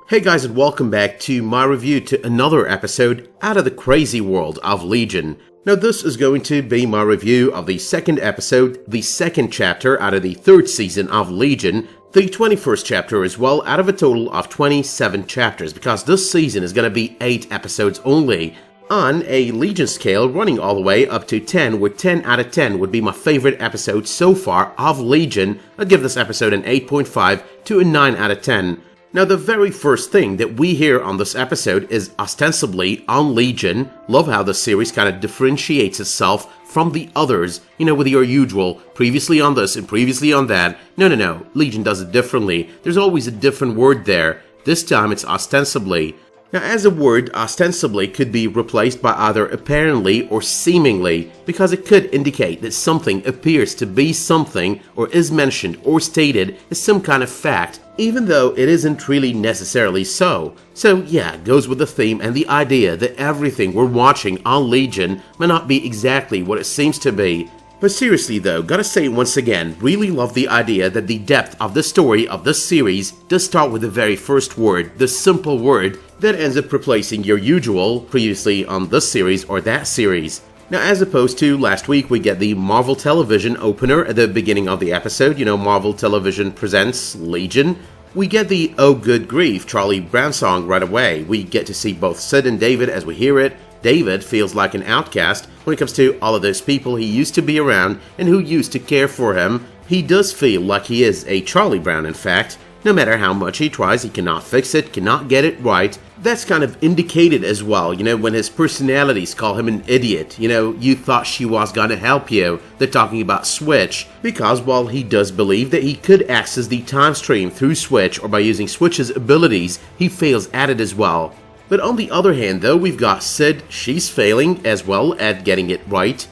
Hey guys, and welcome back to my review to another episode out of the crazy world of Legion. Now this is going to be my review of the second episode, the second chapter out of the third season of Legion, the 21st chapter as well, out of a total of 27 chapters, because this season is going to be 8 episodes only, on a Legion scale running all the way up to 10, where 10 out of 10 would be my favorite episode so far of Legion. I'd give this episode an 8.5 to a 9 out of 10. Now the very first thing that we hear on this episode is ostensibly on Legion. Love how the series kind of differentiates itself from the others, with your usual previously on this and previously on that. No, Legion does it differently. There's always a different word there. This time it's ostensibly. Now, as a word, ostensibly could be replaced by either apparently or seemingly, because it could indicate that something appears to be something or is mentioned or stated as some kind of fact, even though it isn't really necessarily so. So yeah, it goes with the theme and the idea that everything we're watching on Legion may not be exactly what it seems to be. But seriously though, gotta say once again, really love the idea that the depth of the story of this series does start with the very first word, the simple word that ends up replacing your usual previously on this series or that series. Now, as opposed to last week, we get the Marvel Television opener at the beginning of the episode, Marvel Television presents Legion. We get the Oh Good Grief Charlie Brown song right away. We get to see both Sid and David as we hear it. David feels like an outcast when it comes to all of those people he used to be around and who used to care for him. He does feel like he is a Charlie Brown, in fact. No matter how much he tries, he cannot fix it, cannot get it right. That's kind of indicated as well, when his personalities call him an idiot. You thought she was gonna help you. They're talking about Switch, because while he does believe that he could access the time stream through Switch or by using Switch's abilities, he fails at it as well. But on the other hand though, we've got Sid. She's failing as well at getting it right,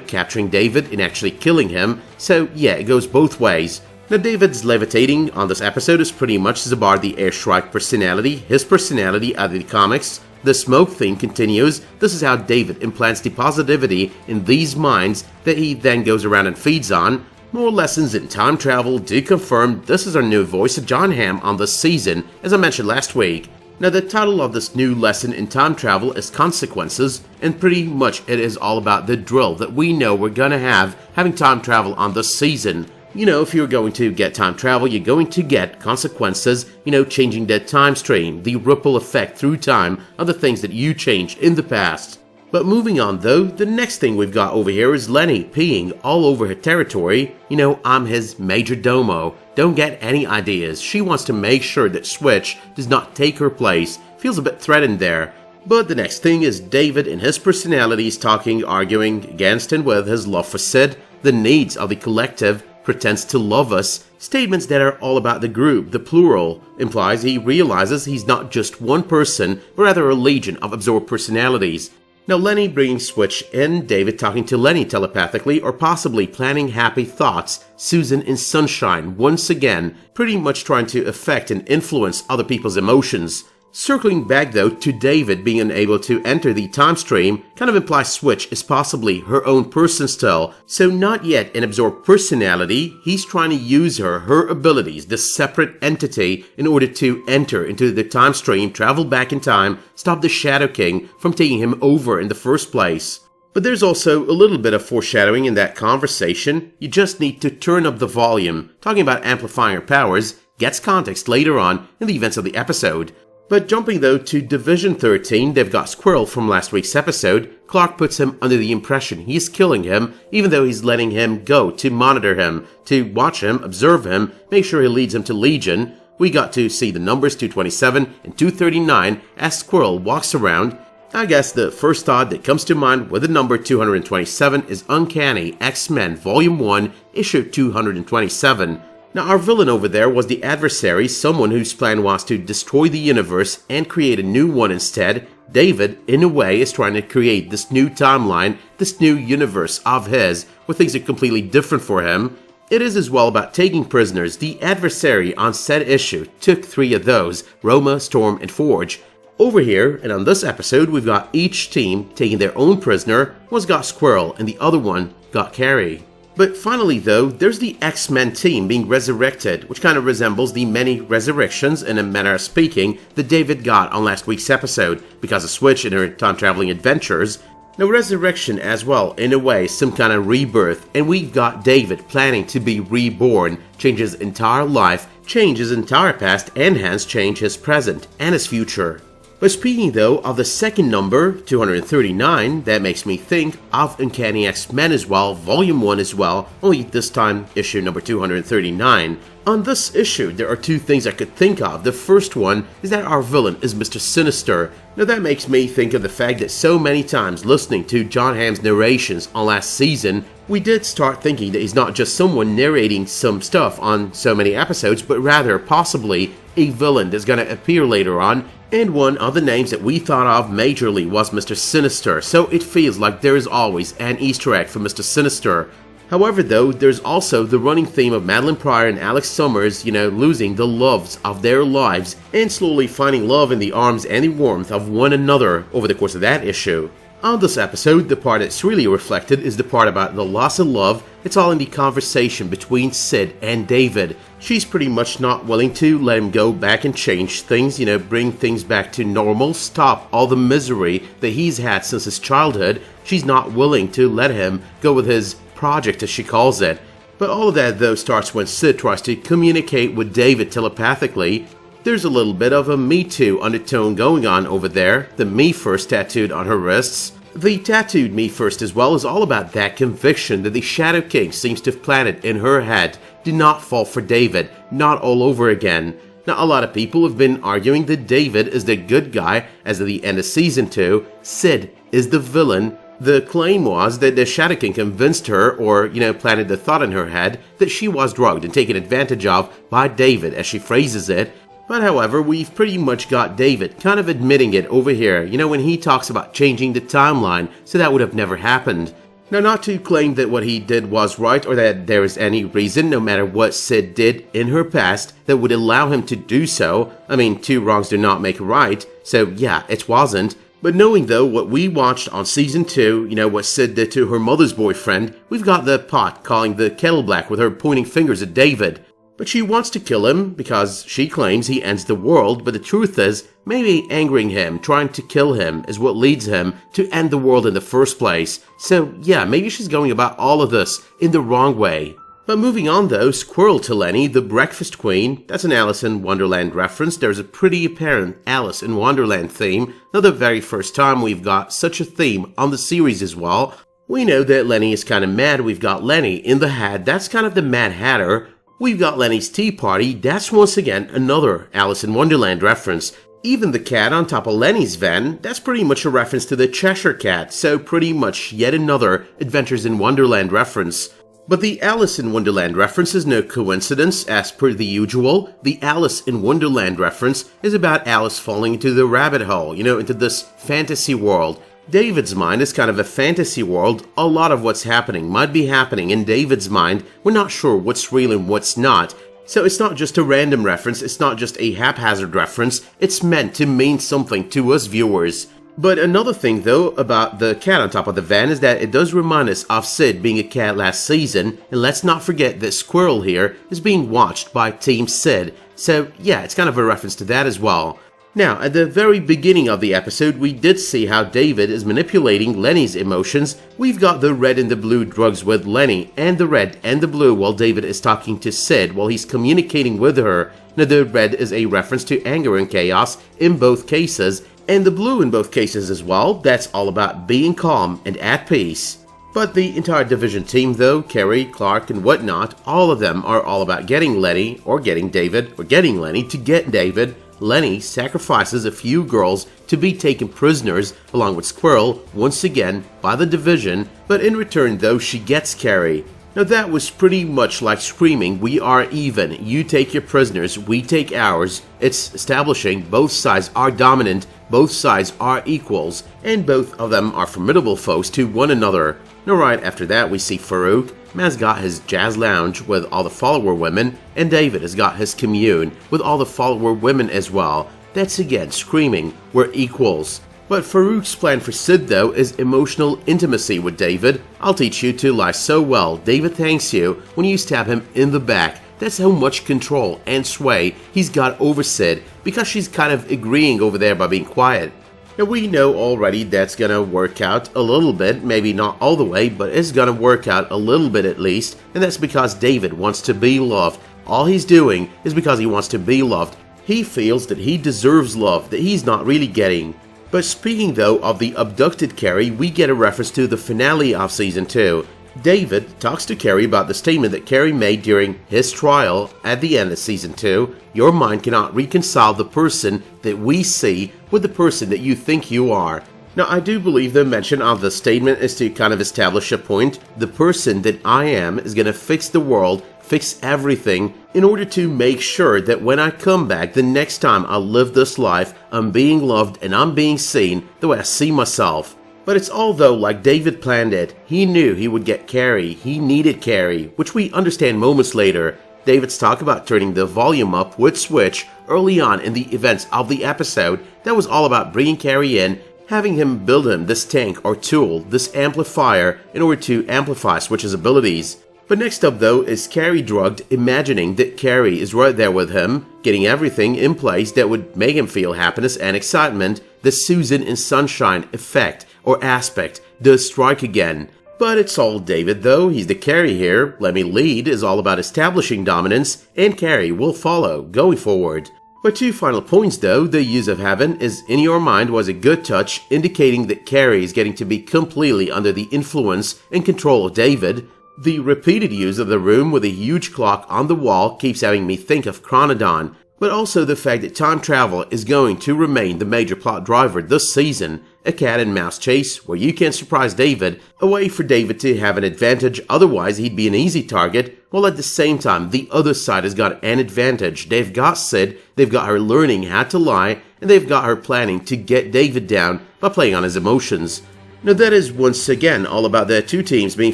capturing David and actually killing him. So yeah, it goes both ways. Now David's levitating on this episode is pretty much Zabar the Airstrike personality, his personality out of the comics. The smoke theme continues. This is how David implants the positivity in these minds that he then goes around and feeds on. More lessons in time travel do confirm this is our new voice of John Hamm on this season, as I mentioned last week. Now the title of this new lesson in time travel is Consequences, and pretty much it is all about the drill that we know we're gonna have having time travel on this season. If you're going to get time travel, you're going to get consequences, changing the time stream, the ripple effect through time of the things that you changed in the past. But moving on though, the next thing we've got over here is Lenny peeing all over her territory. I'm his major domo. Don't get any ideas. She wants to make sure that Switch does not take her place. Feels a bit threatened there. But the next thing is David and his personalities talking, arguing against and with his love for Sid, the needs of the collective, pretends to love us, statements that are all about the group, the plural, implies he realizes he's not just one person, but rather a legion of absorbed personalities. Now Lenny bringing Switch in, David talking to Lenny telepathically or possibly planning happy thoughts, Susan in Sunshine once again, pretty much trying to affect and influence other people's emotions. Circling back though to David being unable to enter the time stream kind of implies Switch is possibly her own person still, so not yet an absorbed personality. He's trying to use her abilities, this separate entity, in order to enter into the time stream, travel back in time, stop the Shadow King from taking him over in the first place. But there's also a little bit of foreshadowing in that conversation. You just need to turn up the volume. Talking about amplifying her powers gets context later on in the events of the episode. But jumping though to Division 13, they've got Squirrel from last week's episode. Clark puts him under the impression he's killing him, even though he's letting him go to monitor him, to watch him, observe him, make sure he leads him to Legion. We got to see the numbers 227 and 239 as Squirrel walks around. I guess the first thought that comes to mind with the number 227 is Uncanny X-Men Volume 1, Issue 227. Now our villain over there was the adversary, someone whose plan was to destroy the universe and create a new one instead. David, in a way, is trying to create this new timeline, this new universe of his, where things are completely different for him. It is as well about taking prisoners. The adversary on said issue took 3 of those, Roma, Storm, and Forge. Over here, and on this episode, we've got each team taking their own prisoner. One's got Squirrel, and the other one got Cary. But finally though, there's the X-Men team being resurrected, which kind of resembles the many resurrections, in a manner of speaking, that David got on last week's episode, because of Switch and her time-traveling adventures. Now resurrection as well, in a way, some kind of rebirth, and we've got David planning to be reborn, change his entire life, change his entire past, and hence change his present and his future. But speaking though of the second number, 239, that makes me think of Uncanny X-Men as well, Volume 1 as well, only this time issue number 239. On this issue, there are two things I could think of. The first one is that our villain is Mr. Sinister. Now that makes me think of the fact that so many times listening to John Hamm's narrations on last season, we did start thinking that he's not just someone narrating some stuff on so many episodes, but rather possibly a villain that's going to appear later on, and one of the names that we thought of majorly was Mr. Sinister, so it feels like there is always an Easter egg for Mr. Sinister. However though, there's also the running theme of Madeline Pryor and Alex Summers, losing the loves of their lives and slowly finding love in the arms and the warmth of one another over the course of that issue. On this episode, the part that's really reflected is the part about the loss of love. It's all in the conversation between Sid and David. She's pretty much not willing to let him go back and change things, bring things back to normal, stop all the misery that he's had since his childhood. She's not willing to let him go with his project, as she calls it. But all of that though starts when Sid tries to communicate with David telepathically. There's a little bit of a Me Too undertone going on over there, the Me First tattooed on her wrists. The tattooed Me First as well is all about that conviction that the Shadow King seems to have planted in her head. Do not fall for David, not all over again. Now a lot of people have been arguing that David is the good guy as of the end of season 2, Sid is the villain. The claim was that the Shadow King convinced her, or, planted the thought in her head, that she was drugged and taken advantage of by David, as she phrases it. But however, we've pretty much got David kind of admitting it over here, when he talks about changing the timeline, so that would have never happened. Now, not to claim that what he did was right, or that there is any reason, no matter what Sid did in her past, that would allow him to do so. I mean, two wrongs do not make a right, so yeah, it wasn't. But knowing though what we watched on season 2, what Sid did to her mother's boyfriend, we've got the pot calling the kettle black with her pointing fingers at David. But she wants to kill him because she claims he ends the world, but the truth is, maybe angering him, trying to kill him, is what leads him to end the world in the first place. So yeah, maybe she's going about all of this in the wrong way. But moving on though, Squirrel to Lenny, the Breakfast Queen, that's an Alice in Wonderland reference. There's a pretty apparent Alice in Wonderland theme, not the very first time we've got such a theme on the series as well. We know that Lenny is kind of mad. We've got Lenny in the Hat, that's kind of the Mad Hatter. We've got Lenny's Tea Party, that's once again another Alice in Wonderland reference. Even the cat on top of Lenny's van, that's pretty much a reference to the Cheshire Cat, so pretty much yet another Adventures in Wonderland reference. But the Alice in Wonderland reference is no coincidence, as per the usual. The Alice in Wonderland reference is about Alice falling into the rabbit hole, into this fantasy world. David's mind is kind of a fantasy world. A lot of what's happening might be happening in David's mind. We're not sure what's real and what's not. So it's not just a random reference, it's not just a haphazard reference, it's meant to mean something to us viewers. But another thing though about the cat on top of the van is that it does remind us of Sid being a cat last season, and let's not forget that Squirrel here is being watched by Team Sid, so yeah, it's kind of a reference to that as well. Now, at the very beginning of the episode, we did see how David is manipulating Lenny's emotions. We've got the red and the blue drugs with Lenny, and the red and the blue while David is talking to Sid while he's communicating with her. Now, the red is a reference to anger and chaos in both cases, and the blue in both cases as well. That's all about being calm and at peace. But the entire division team though, Kerry, Clark, and whatnot, all of them are all about getting Lenny, or getting David, or getting Lenny to get David. Lenny sacrifices a few girls to be taken prisoners, along with Squirrel, once again, by the division, but in return though, she gets Cary. Now that was pretty much like screaming, "We are even, you take your prisoners, we take ours." It's establishing both sides are dominant, both sides are equals, and both of them are formidable foes to one another. Now right after that we see Farouk. Man's got his jazz lounge with all the follower women, and David has got his commune with all the follower women as well. That's again screaming, we're equals. But Farouk's plan for Sid though is emotional intimacy with David. I'll teach you to lie so well, David thanks you when you stab him in the back. That's how much control and sway he's got over Sid because she's kind of agreeing over there by being quiet. Now we know already that's gonna work out a little bit, maybe not all the way, but it's gonna work out a little bit at least, and that's because David wants to be loved. All he's doing is because he wants to be loved. He feels that he deserves love that he's not really getting. But speaking though of the abducted Cary, we get a reference to the finale of Season 2. David talks to Cary about the statement that Cary made during his trial at the end of Season 2. Your mind cannot reconcile the person that we see with the person that you think you are. Now I do believe the mention of the statement is to kind of establish a point. The person that I am is going to fix the world, fix everything, in order to make sure that when I come back the next time I live this life, I'm being loved and I'm being seen the way I see myself. But it's all though like David planned it. He knew he would get Cary, he needed Cary, which we understand moments later. David's talk about turning the volume up with Switch early on in the events of the episode, that was all about bringing Cary in, having him build him this tank or tool, this amplifier, in order to amplify Switch's abilities. But next up though is Cary drugged, imagining that Cary is right there with him, getting everything in place that would make him feel happiness and excitement. The Susan and Sunshine effect or aspect does strike again. But it's all David though, he's the Cary here. Let me lead is all about establishing dominance, and Cary will follow going forward. But 2 final points though, the use of heaven is in your mind was a good touch, indicating that Cary is getting to be completely under the influence and control of David. The repeated use of the room with a huge clock on the wall keeps having me think of Chronodon, but also the fact that time travel is going to remain the major plot driver this season. A cat and mouse chase where you can surprise David, a way for David to have an advantage, otherwise he'd be an easy target, while at the same time the other side has got an advantage. They've got Sid, they've got her learning how to lie, and they've got her planning to get David down by playing on his emotions. Now that is once again all about their 2 teams being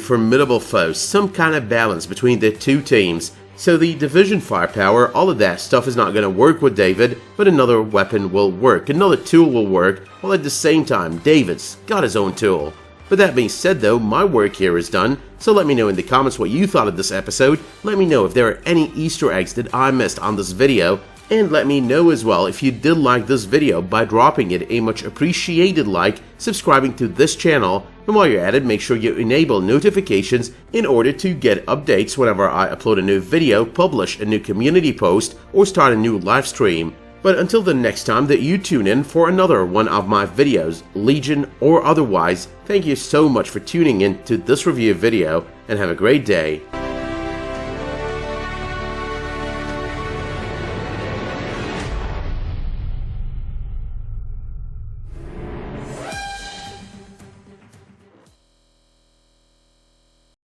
formidable foes, some kind of balance between the 2 teams. So the division firepower, all of that stuff is not going to work with David, but another weapon will work, another tool will work, while at the same time David's got his own tool. But that being said though, my work here is done, so let me know in the comments what you thought of this episode, let me know if there are any Easter eggs that I missed on this video, and let me know as well if you did like this video by dropping it a much appreciated like, subscribing to this channel, and while you're at it, make sure you enable notifications in order to get updates whenever I upload a new video, publish a new community post, or start a new live stream. But until the next time that you tune in for another one of my videos, Legion or otherwise, thank you so much for tuning in to this review video, and have a great day.